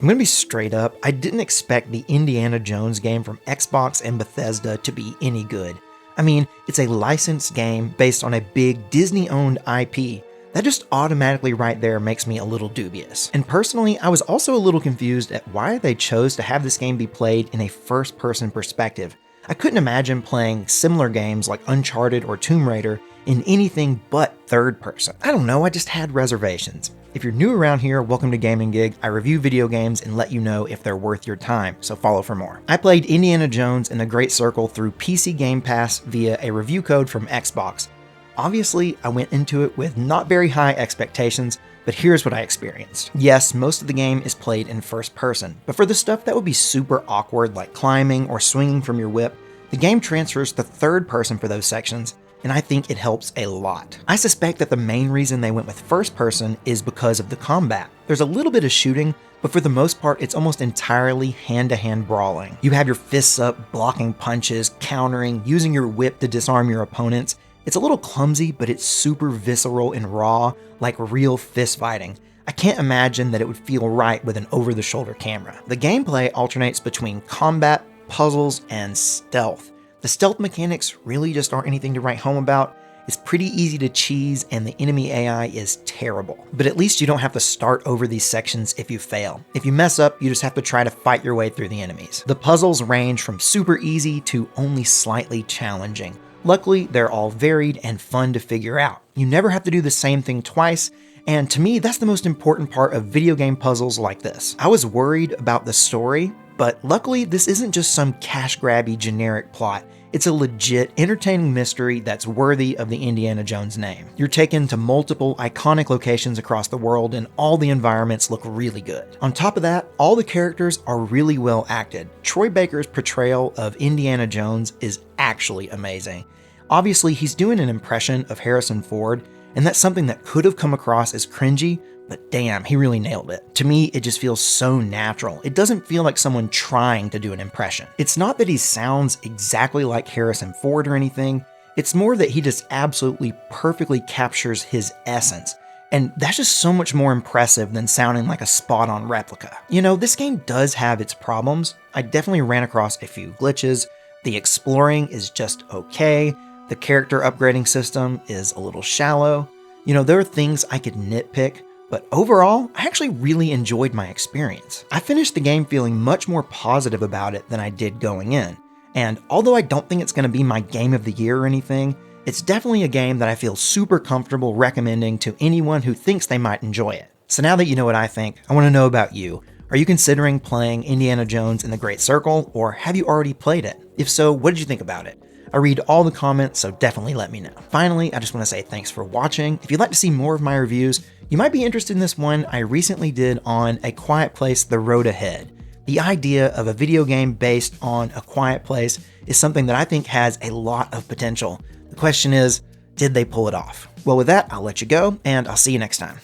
I'm gonna be straight up, I didn't expect the Indiana Jones game from Xbox and Bethesda to be any good. I mean, it's a licensed game based on a big Disney-owned IP. That just automatically right there makes me a little dubious. And personally, I was also a little confused at why they chose to have this game be played in a first-person perspective. I couldn't imagine playing similar games like Uncharted or Tomb Raider in anything but third person. I don't know, I just had reservations. If you're new around here, welcome to Gaming Gig. I review video games and let you know if they're worth your time, so follow for more. I played Indiana Jones and the Great Circle through PC Game Pass via a review code from Xbox. Obviously, I went into it with not very high expectations, but here's what I experienced. Yes, most of the game is played in first person, but for the stuff that would be super awkward like climbing or swinging from your whip, the game transfers to third person for those sections, and I think it helps a lot. I suspect that the main reason they went with first person is because of the combat. There's a little bit of shooting, but for the most part, it's almost entirely hand-to-hand brawling. You have your fists up, blocking punches, countering, using your whip to disarm your opponents. It's a little clumsy, but it's super visceral and raw, like real fist fighting. I can't imagine that it would feel right with an over-the-shoulder camera. The gameplay alternates between combat, puzzles, and stealth. The stealth mechanics really just aren't anything to write home about. It's pretty easy to cheese, and the enemy AI is terrible. But at least you don't have to start over these sections if you fail. If you mess up, you just have to try to fight your way through the enemies. The puzzles range from super easy to only slightly challenging. Luckily, they're all varied and fun to figure out. You never have to do the same thing twice, and to me, that's the most important part of video game puzzles like this. I was worried about the story, but luckily this isn't just some cash-grabby generic plot. It's a legit, entertaining mystery that's worthy of the Indiana Jones name. You're taken to multiple iconic locations across the world, and all the environments look really good. On top of that, all the characters are really well acted. Troy Baker's portrayal of Indiana Jones is actually amazing. Obviously, he's doing an impression of Harrison Ford, and that's something that could have come across as cringy, but damn, he really nailed it. To me, it just feels so natural. It doesn't feel like someone trying to do an impression. It's not that he sounds exactly like Harrison Ford or anything, it's more that he just absolutely perfectly captures his essence. And that's just so much more impressive than sounding like a spot-on replica. You know, this game does have its problems. I definitely ran across a few glitches. The exploring is just okay. The character upgrading system is a little shallow. You know, there are things I could nitpick, but overall, I actually really enjoyed my experience. I finished the game feeling much more positive about it than I did going in. And although I don't think it's going to be my game of the year or anything, it's definitely a game that I feel super comfortable recommending to anyone who thinks they might enjoy it. So now that you know what I think, I want to know about you. Are you considering playing Indiana Jones and the Great Circle, or have you already played it? If so, what did you think about it? I read all the comments, so definitely let me know. Finally, I just want to say thanks for watching. If you'd like to see more of my reviews, you might be interested in this one I recently did on A Quiet Place: The Road Ahead. The idea of a video game based on A Quiet Place is something that I think has a lot of potential. The question is, did they pull it off? Well, with that, I'll let you go, and I'll see you next time.